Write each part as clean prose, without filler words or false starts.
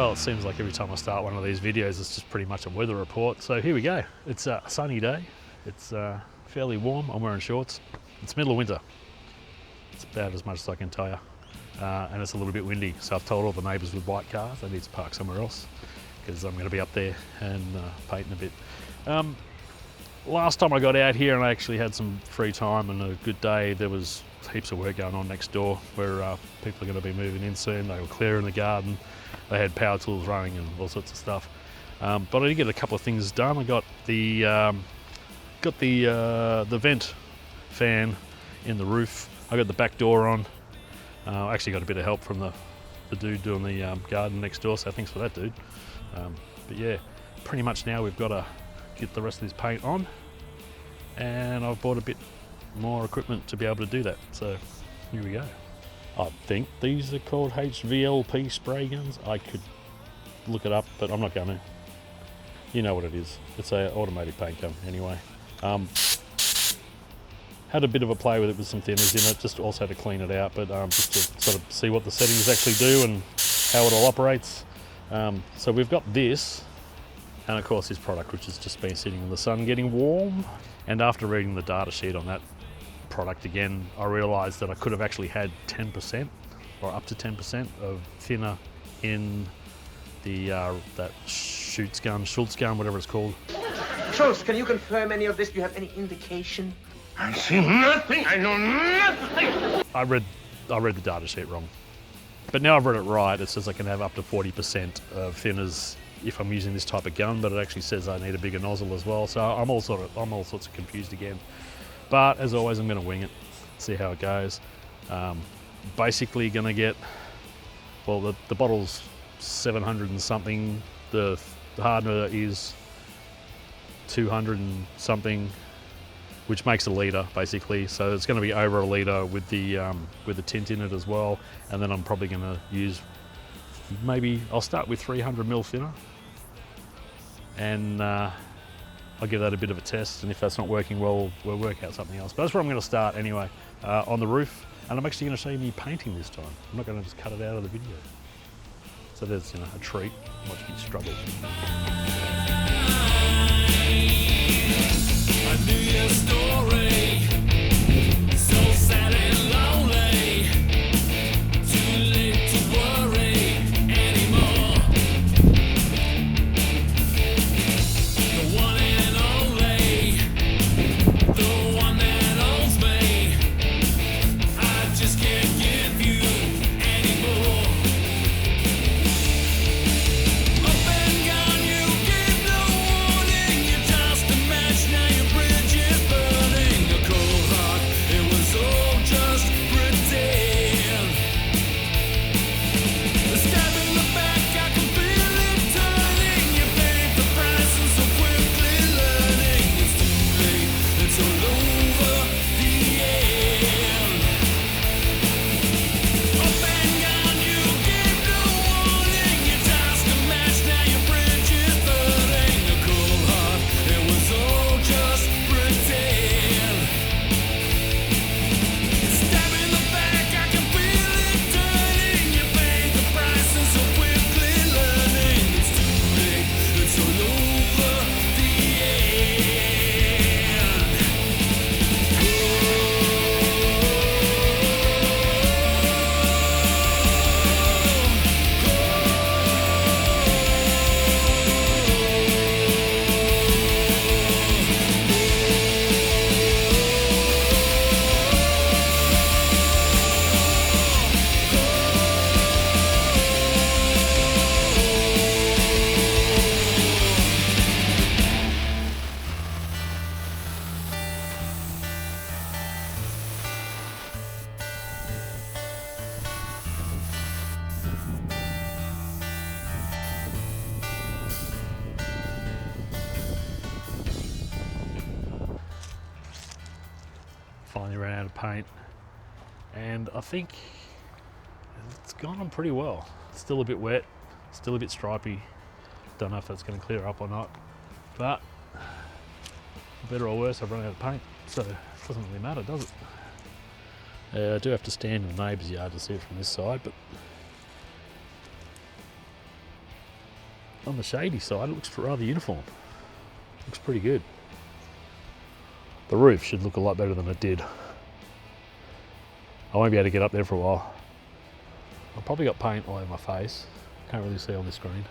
Well, it seems like every time I start one of these videos, it's just pretty much a weather report. So here we go. It's a sunny day. It's fairly warm. I'm wearing shorts. It's middle of winter. It's about as much as I can tell you. And it's a little bit windy. So I've told all the neighbours with white cars they need to park somewhere else because I'm going to be up there and painting a bit. Last time I got out here and I actually had some free time and a good day, there was heaps of work going on next door where people are going to be moving in soon. They were clearing the garden. They had power tools running and all sorts of stuff. But I did get a couple of things done. I got the vent fan in the roof. I got the back door on. I actually got a bit of help from the dude doing the garden next door, so thanks for that, dude. But yeah, pretty much now we've got to get the rest of this paint on, and I've bought a bit more equipment to be able to do that. So here we go. I think these are called HVLP spray guns. I could look it up, but I'm not going to. You know what it is. It's an automatic paint gun anyway. Had a bit of a play with it with some thinners in it, just also to clean it out, but just to sort of see what the settings actually do and how it all operates. So we've got this, and of course this product which has just been sitting in the sun getting warm. And after reading the data sheet on that product again, I realised that I could have actually had 10% or up to 10% of thinner in the that Schultz gun, whatever it's called. Schultz, can you confirm any of this? Do you have any indication? I see nothing. I know nothing. I read the data sheet wrong, but now I've read it right. It says I can have up to 40% of thinners if I'm using this type of gun, but it actually says I need a bigger nozzle as well. So I'm all sorts of confused again. But as always, I'm going to wing it, see how it goes. Basically, going to get, well, the bottle's 700 and something. The hardener is 200 and something, which makes a litre basically. So it's going to be over a litre with the tint in it as well. And then I'm probably going to use, maybe I'll start with 300ml thinner, and I'll give that a bit of a test. And if that's not working well, we'll work out something else. But that's where I'm going to start anyway, on the roof. And I'm actually going to show you me painting this time. I'm not going to just cut it out of the video. So there's, you know, a treat. Watch me struggle. I knew your story, so sad and lonely, too late to worry anymore. The one and only, the one that owns me, I just can't give you anymore. Up and gone, you give no warning, you just a match, now your bridge is burning. A cold heart, it was all just pretend. The stab in the back, I can feel it turning. You paid the price and so quickly learning. It's too late, it's all over the end. Up and gone, you gave no warning. You just a match, now your bridge is burning. A cold heart, it was all just pretend. Stab in the back, I can feel it turning. You paid the price and so quickly learning. It's too late, it's all over the end. Finally ran out of paint, and I think it's gone on pretty well. It's still a bit wet, still a bit stripy. Don't know if that's going to clear up or not, but better or worse, I've run out of paint, so it doesn't really matter, does it? I do have to stand in the neighbour's yard to see it from this side, but on the shady side, it looks rather uniform. Looks pretty good. The roof should look a lot better than it did. I won't be able to get up there for a while. I've probably got paint all over my face. Can't really see on the screen,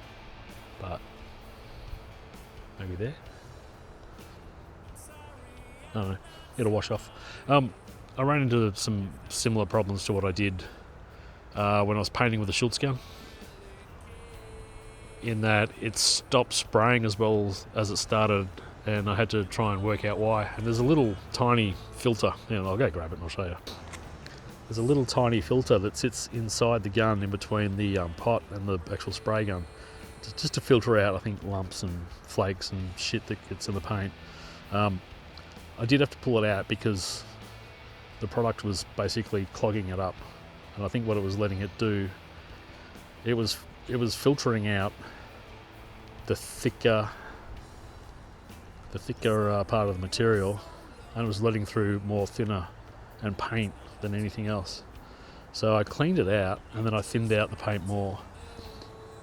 but maybe there. I don't know. It'll wash off. I ran into some similar problems to what I did when I was painting with the Schultz gun, in that it stopped spraying as well as it started, and I had to try and work out why. And there's a little tiny filter, I'll go grab it and I'll show you. There's a little tiny filter that sits inside the gun in between the pot and the actual spray gun, just to filter out, I think, lumps and flakes and shit that gets in the paint. I did have to pull it out because the product was basically clogging it up, and I think what it was letting it do, it was filtering out the thicker part of the material, and it was letting through more thinner and paint than anything else. So I cleaned it out, and then I thinned out the paint more,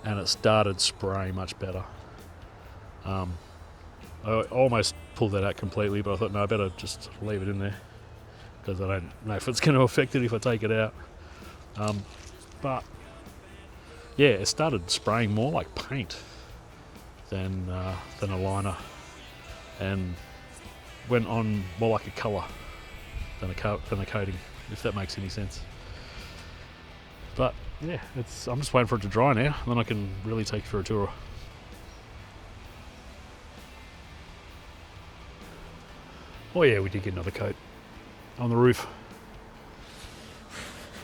and it started spraying much better. I almost pulled that out completely, but I thought, no, I better just leave it in there, because I don't know if it's going to affect it if I take it out. But yeah, it started spraying more like paint than a liner, and went on more like a colour than a coating, if that makes any sense. But yeah, I'm just waiting for it to dry now, and then I can really take you for a tour. Oh yeah, we did get another coat on the roof.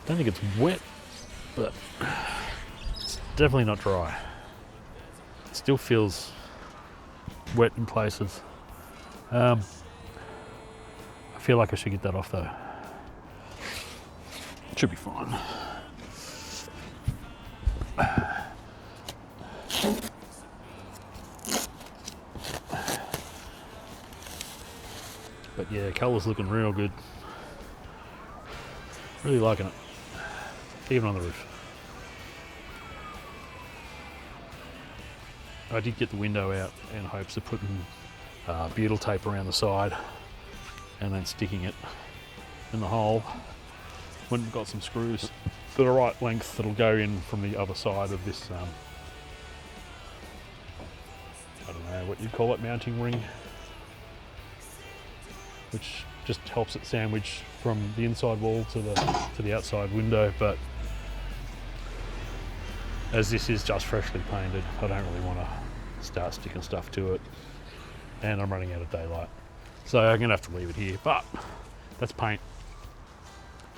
Don't think it's wet, but it's definitely not dry. It still feels wet in places. I feel like I should get that off though. It should be fine. But yeah, colour's looking real good. Really liking it, even on the roof. I did get the window out in hopes of putting butyl tape around the side and then sticking it in the hole. Went and got some screws for the right length that'll go in from the other side of this, I don't know what you'd call it, mounting ring, which just helps it sandwich from the inside wall to the outside window. But as this is just freshly painted, I don't really want to start sticking stuff to it, and I'm running out of daylight, so I'm going to have to leave it here. But that's paint.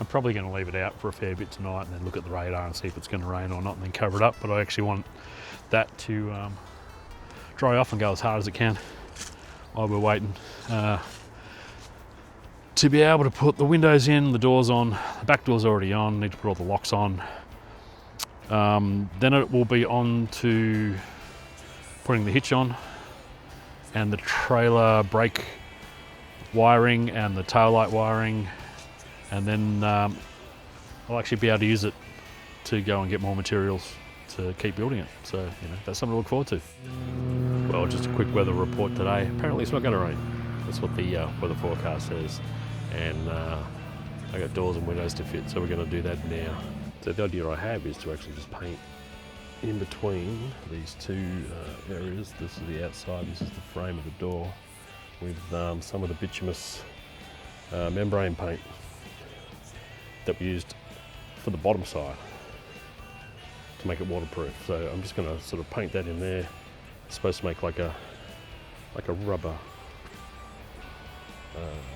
I'm probably going to leave it out for a fair bit tonight and then look at the radar and see if it's going to rain or not, and then cover it up. But I actually want that to dry off and go as hard as it can while we're waiting to be able to put the windows in, the doors on. The back door's already on, need to put all the locks on. Then it will be on to putting the hitch on, and the trailer brake wiring and the taillight wiring, and then I'll actually be able to use it to go and get more materials to keep building it. So that's something to look forward to. Well, just a quick weather report today. Apparently it's not going to rain. That's what the weather forecast says, and I got doors and windows to fit, so we're going to do that now. So the idea I have is to actually just paint in between these two areas. This is the outside, this is the frame of the door, with some of the bituminous membrane paint that we used for the bottom side to make it waterproof. So I'm just going to sort of paint that in there. It's supposed to make like a rubber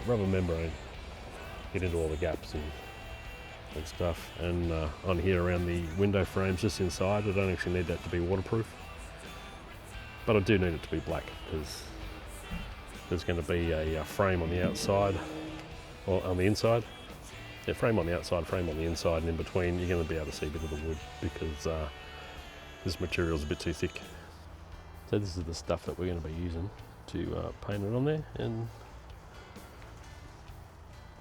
membrane, get into all the gaps and stuff. And on here around the window frames just inside, I don't actually need that to be waterproof, but I do need it to be black, because there's going to be a frame on the outside, or on the inside. Yeah, frame on the outside, frame on the inside, and in between you're going to be able to see a bit of the wood, because this material's a bit too thick. So this is the stuff that we're going to be using to paint it on there, and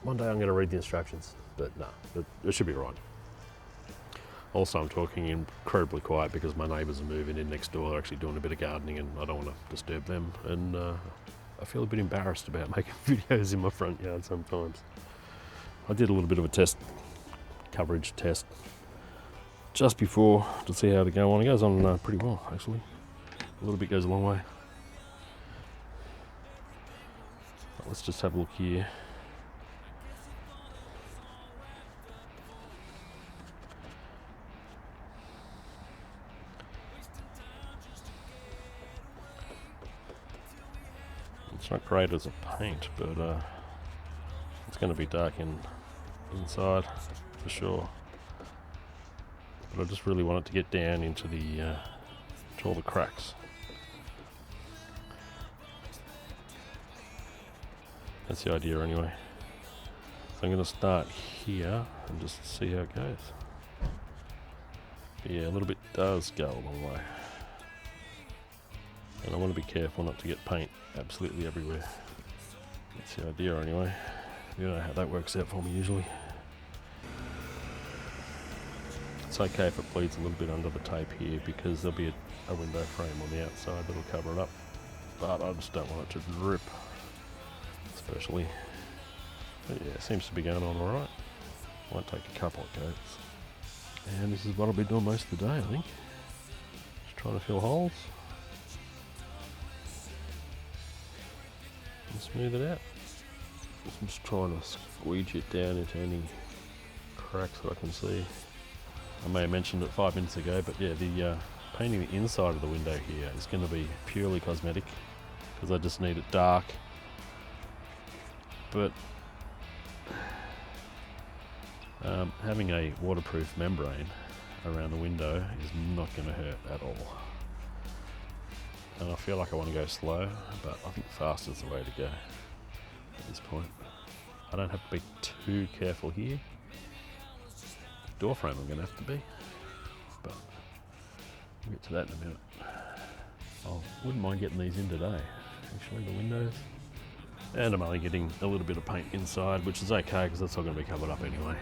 one day I'm going to read the instructions, but no, it should be right. Also, I'm talking incredibly quiet because my neighbours are moving in next door. They're actually doing a bit of gardening and I don't want to disturb them. And I feel a bit embarrassed about making videos in my front yard sometimes. I did a little bit of a coverage test just before to see how to go on. It goes on pretty well, actually. A little bit goes a long way. But let's just have a look here. It's not great as a paint, but it's going to be dark inside for sure. But I just really want it to get down into to all the cracks. That's the idea anyway. So I'm going to start here and just see how it goes. But yeah, a little bit does go a long way. And I want to be careful not to get paint absolutely everywhere. That's the idea anyway. You know how that works out for me usually. It's okay if it bleeds a little bit under the tape here because there'll be a window frame on the outside that'll cover it up. But I just don't want it to drip, especially. But yeah, it seems to be going on alright. Might take a couple of coats. And this is what I'll be doing most of the day, I think. Just trying to fill holes. And smooth it out. I'm just trying to squeegee it down into any cracks that I can see. I may have mentioned it 5 minutes ago, but yeah, the painting the inside of the window here is going to be purely cosmetic because I just need it dark. But having a waterproof membrane around the window is not going to hurt at all. And I feel like I want to go slow, but I think fast is the way to go at this point. I don't have to be too careful here. Door frame I'm going to have to be, but we'll get to that in a minute. I wouldn't mind getting these in today, actually, the windows. And I'm only getting a little bit of paint inside, which is okay because that's all going to be covered up anyway.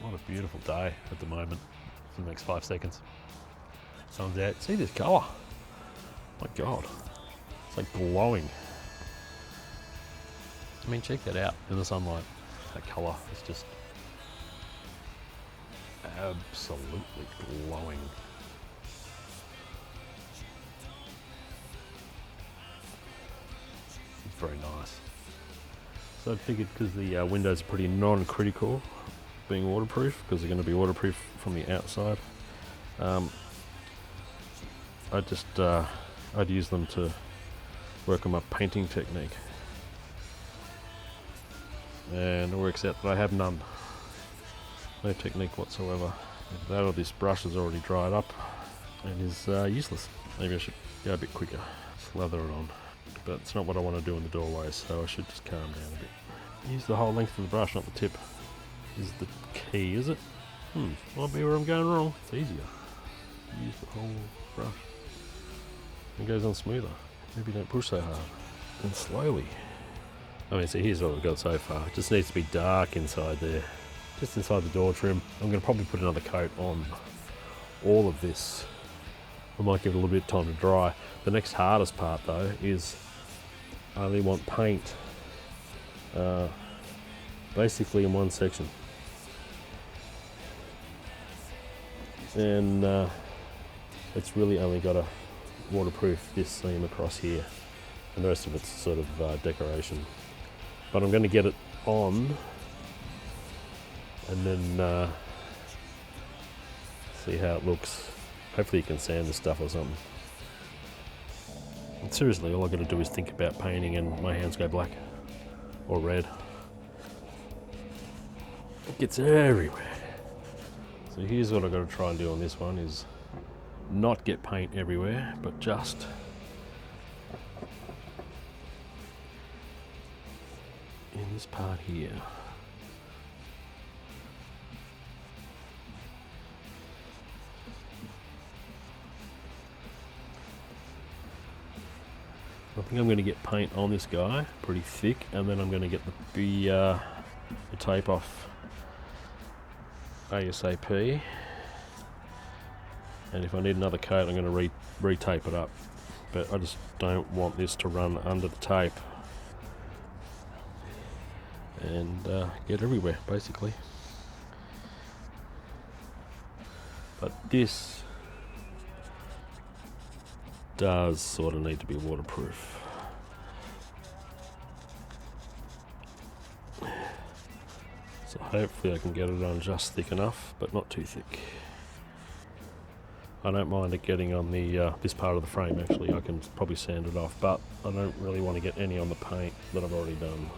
What a beautiful day at the moment for the next 5 seconds. Sun's out. See this colour? My God, it's like glowing. I mean, check that out in the sunlight. That colour is just absolutely glowing. It's very nice. So I figured because the windows are pretty non-critical being waterproof, because they're going to be waterproof from the outside, I'd use them to work on my painting technique. And it works out that I have none. No technique whatsoever. That or this brush is already dried up and is useless. Maybe I should go a bit quicker, slather it on. But it's not what I want to do in the doorways, so I should just calm down a bit. Use the whole length of the brush, not the tip. Is the key, is it? Might be where I'm going wrong. It's easier. Use the whole brush. It goes on smoother. Maybe don't push so hard. And slowly. I mean, so here's what we've got so far. It just needs to be dark inside there. Just inside the door trim. I'm going to probably put another coat on all of this. I might give it a little bit of time to dry. The next hardest part though is I only want paint basically in one section. And it's really only got to waterproof this seam across here. And the rest of it's sort of decoration. But I'm going to get it on and then see how it looks. Hopefully you can sand this stuff or something. And seriously, all I got to do is think about painting and my hands go black or red. It gets everywhere. So here's what I've got to try and do on this one is not get paint everywhere, but just in this part here. I think I'm going to get paint on this guy pretty thick, and then I'm going to get the tape off ASAP. And if I need another coat, I'm going to re-tape it up. But I just don't want this to run under the tape and get everywhere, basically. But this does sort of need to be waterproof. So hopefully I can get it on just thick enough, but not too thick. I don't mind it getting on the this part of the frame. Actually, I can probably sand it off, but I don't really want to get any on the paint that I've already done.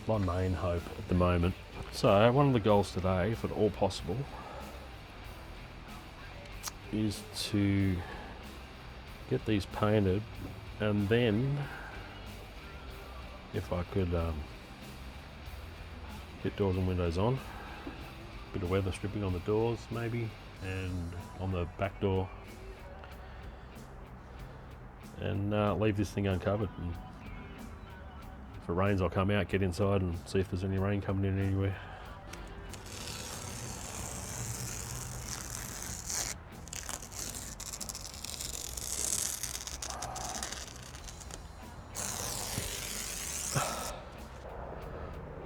My main hope at the moment. So one of the goals today, if at all possible, is to get these painted, and then if I could get doors and windows on, bit of weather stripping on the doors maybe, and on the back door, and leave this thing uncovered. And if it rains, I'll come out, get inside and see if there's any rain coming in anywhere.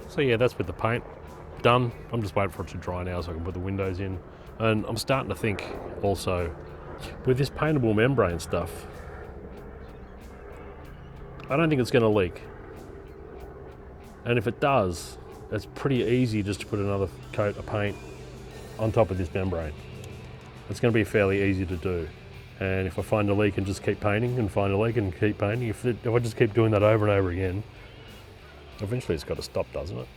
So yeah, that's with the paint done. I'm just waiting for it to dry now so I can put the windows in. And I'm starting to think also, with this paintable membrane stuff, I don't think it's going to leak. And if it does, it's pretty easy just to put another coat of paint on top of this membrane. It's going to be fairly easy to do. And if I find a leak and just keep painting and find a leak and keep painting, if I just keep doing that over and over again, eventually it's got to stop, doesn't it?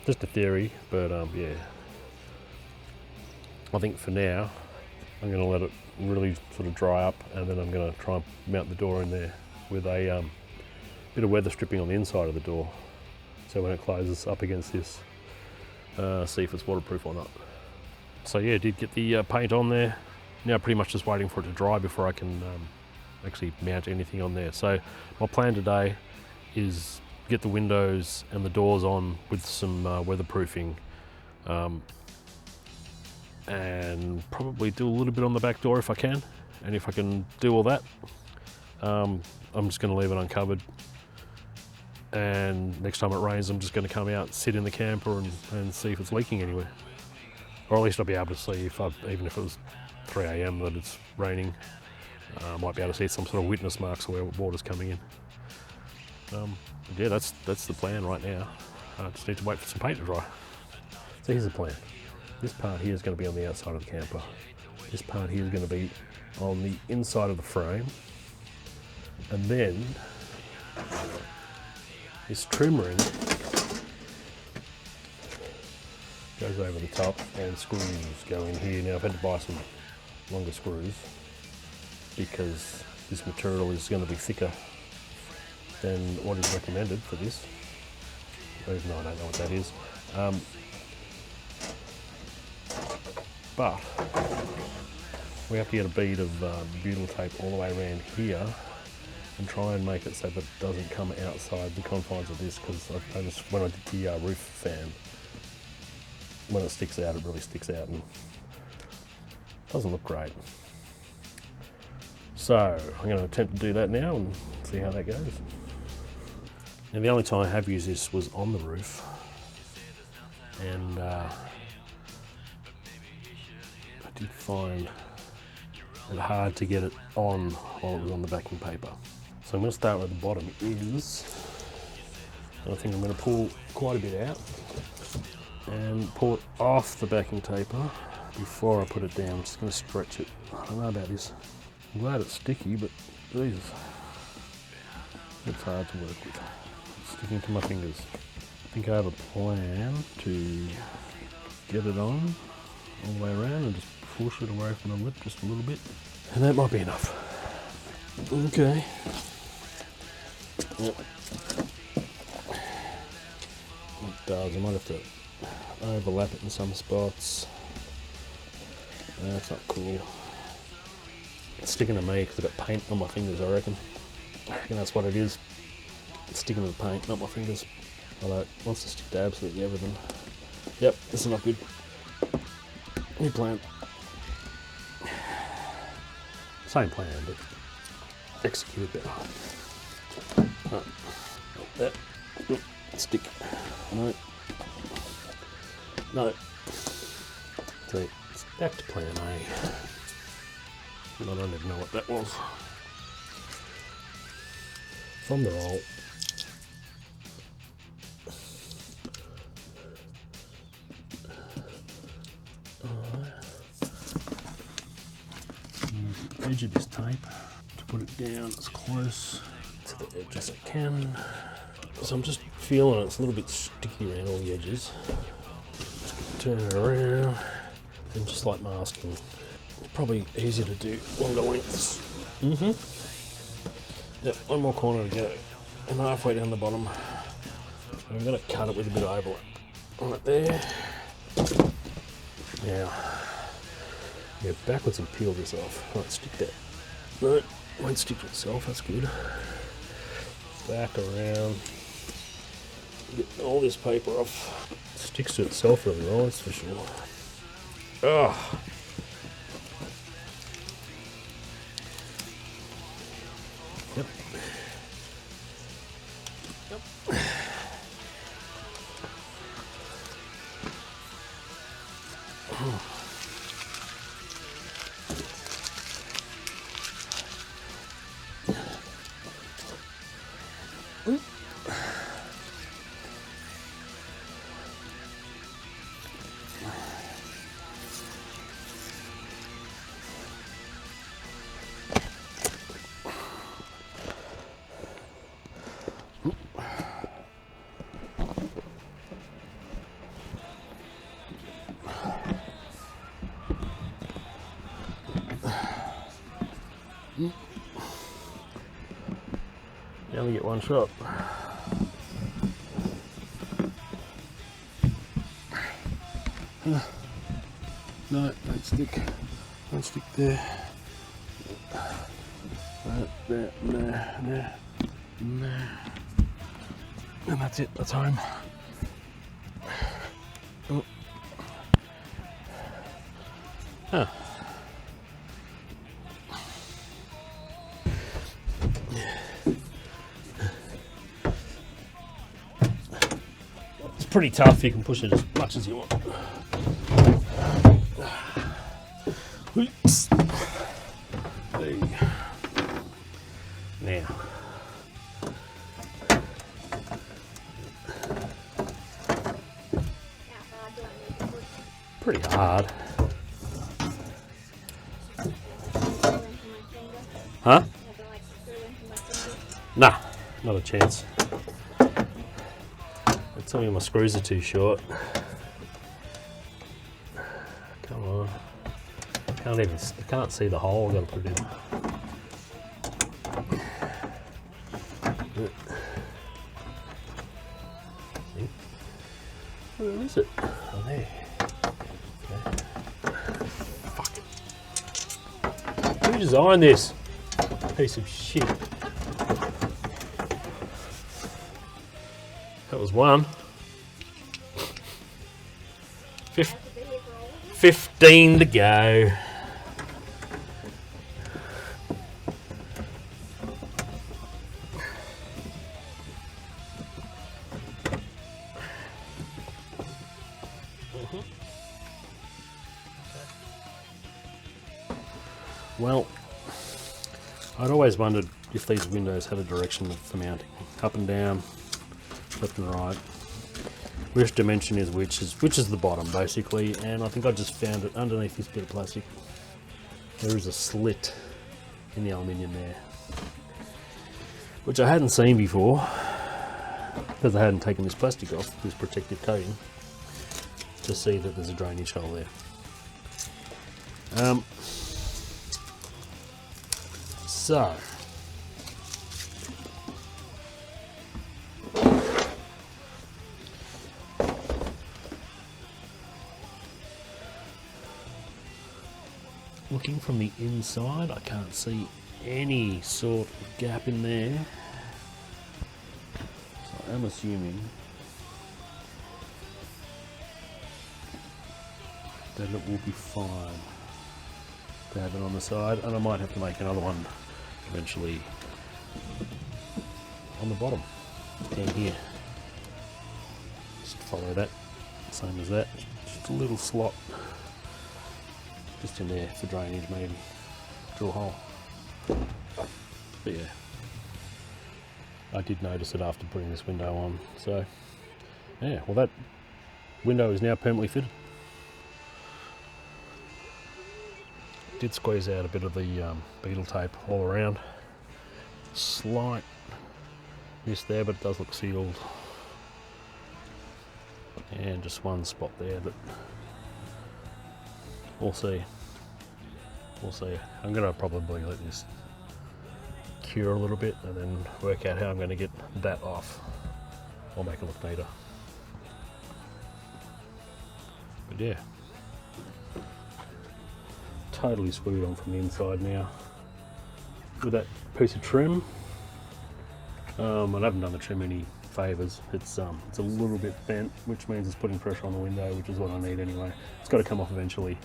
Just a theory, but yeah. I think for now, I'm going to let it really sort of dry up, and then I'm going to try and mount the door in there with a bit of weather stripping on the inside of the door. So when it closes up against this, see if it's waterproof or not. So yeah, did get the paint on there. Now pretty much just waiting for it to dry before I can actually mount anything on there. So my plan today is get the windows and the doors on with some weatherproofing, and probably do a little bit on the back door if I can. And if I can do all that, I'm just going to leave it uncovered. And next time it rains, I'm just going to come out, sit in the camper and see if it's leaking anywhere. Or at least I'll be able to see if even if it was 3 AM that it's raining. I might be able to see some sort of witness marks where water's coming in. Yeah, that's the plan right now. I just need to wait for some paint to dry. So here's the plan. This part here is going to be on the outside of the camper. This part here is going to be on the inside of the frame. And then this trim ring goes over the top, and screws go in here. Now I've had to buy some longer screws because this material is going to be thicker than what is recommended for this, even though I don't know what that is. But we have to get a bead of butyl tape all the way around here and try and make it so that it doesn't come outside the confines of this, because I've noticed when I did the roof fan, when it sticks out, it really sticks out and doesn't look great. So I'm going to attempt to do that now and see how that goes. Now the only time I have used this was on the roof, and I did find it hard to get it on while it was on the backing paper. So I'm going to start where the bottom is, and I think I'm going to pull quite a bit out and pull it off the backing paper before I put it down. I'm just going to stretch it. I don't know about this. I'm glad it's sticky, but Jesus, it's hard to work with. It's sticking to my fingers. I think I have a plan to get it on all the way around and just push it away from the lip just a little bit. And that might be enough. Okay. Yep. It does. I might have to overlap it in some spots. That's not cool. It's sticking to me because I've got paint on my fingers, I reckon. That's what it is. It's sticking to the paint, not my fingers. Although it wants to stick to absolutely everything. Yep, this is not good. New plan. Same plan, but executed better. Oh, that. Stick. No. No. So it's back to plan A. And I don't even know what that was. From the roll. Edge of this tape to put it down as close to the edge as I can. So I'm just feeling it's a little bit sticky around all the edges. Turn it around and just like masking. It's probably easier to do longer lengths. Yep, one more corner to go. And halfway down the bottom. I'm going to cut it with a bit of overlap. Right there. Now, go backwards and peel this off. Right, stick that. No, won't stick to itself, that's good. Back around. Get all this paper off. It sticks to itself really well, that's for sure. Oh. Yep. Yep. You only get one shot. No, don't stick. Don't stick there. There, there. And that's it, that's home. Oh. Huh. It's pretty tough, you can push it as much as you want. Oops. There you go. Now. Pretty hard. Huh? Nah, not a chance. They tell me my screws are too short. Come on. I can't see the hole I've got to put it in. Where is it? Oh, there. Okay. Fuck. Who designed this? Piece of shit. That was one. 15 to go. Well, I'd always wondered if these windows had a direction for mounting, up and down, left and right. Which dimension is which is the bottom basically, and I think I just found it underneath this bit of plastic. There is a slit in the aluminium there, which I hadn't seen before because I hadn't taken this plastic off, this protective coating, to see that there's a drainage hole there. So, looking from the inside, I can't see any sort of gap in there. So I'm assuming then it will be fine to have it on the side, and I might have to make another one eventually on the bottom down here. Just follow that, same as that, just a little slot just in there for drainage, maybe drill a hole. But yeah, I did notice it after putting this window on. So yeah, well, that window is now permanently fitted. Did squeeze out a bit of the beetle tape all around. Slight miss there, but it does look sealed. And just one spot there, but we'll see. We'll see. I'm going to probably let this cure a little bit and then work out how I'm going to get that off or make it look neater. But yeah, totally screwed on from the inside now with that piece of trim. I haven't done the trim any favours. It's a little bit bent, which means it's putting pressure on the window, which is what I need anyway. It's got to come off eventually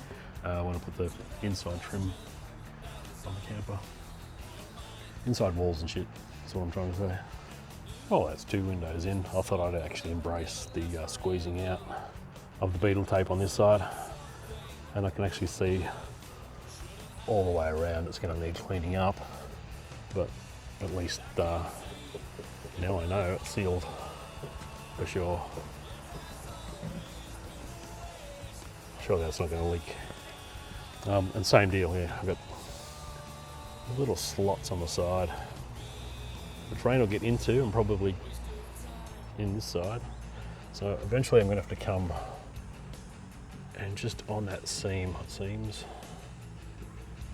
when I put the inside trim on the camper. Inside walls and shit, that's what I'm trying to say. Well, that's 2 windows in. I thought I'd actually embrace the squeezing out of the beetle tape on this side, and I can actually see all the way around. It's going to need cleaning up, but at least now I know it's sealed for sure. Surely that's not going to leak. And same deal here. I've got little slots on the side which rain will get into, and probably in this side. So eventually I'm going to have to come and just on that seam, it seems,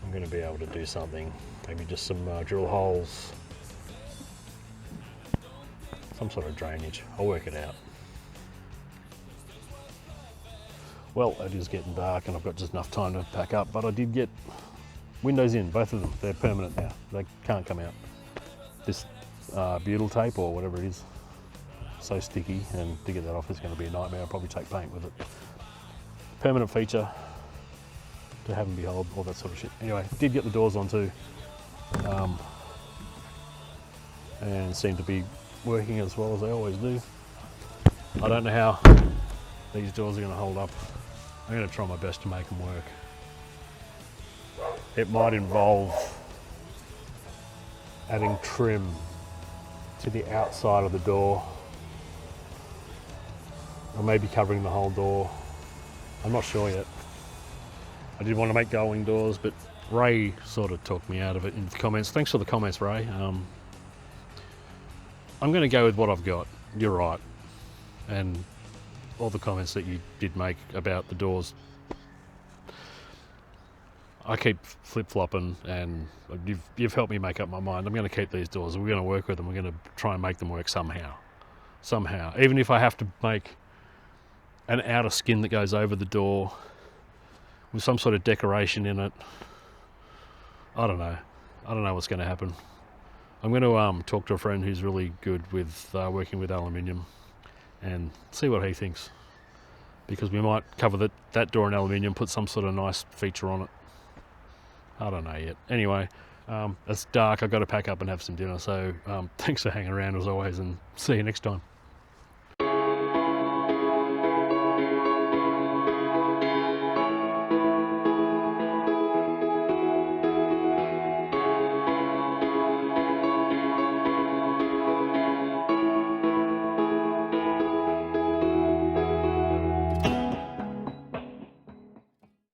I'm going to be able to do something. Maybe just some drill holes, some sort of drainage. I'll work it out. Well, it is getting dark and I've got just enough time to pack up, but I did get windows in, both of them. They're permanent now. They can't come out. This butyl tape or whatever it is, so sticky, and to get that off is going to be a nightmare. I'll probably take paint with it. Permanent feature to have and behold, all that sort of shit. Anyway, did get the doors on too, and seem to be working as well as they always do. I don't know how these doors are going to hold up. I'm going to try my best to make them work. It might involve adding trim to the outside of the door, or maybe covering the whole door. I'm not sure yet. I did want to make gull wing doors, but Ray sort of talked me out of it in the comments. Thanks for the comments, Ray. I'm going to go with what I've got. You're right. And all the comments that you did make about the doors, I keep flip-flopping, and you've helped me make up my mind. I'm going to keep these doors. We're going to work with them. We're going to try and make them work somehow. Even if I have to make an outer skin that goes over the door with some sort of decoration in it. I don't know. I don't know what's going to happen. I'm going to talk to a friend who's really good with working with aluminium and see what he thinks, because we might cover that door in aluminium, put some sort of nice feature on it. I don't know yet. Anyway, it's dark. I've got to pack up and have some dinner, so thanks for hanging around as always, and see you next time.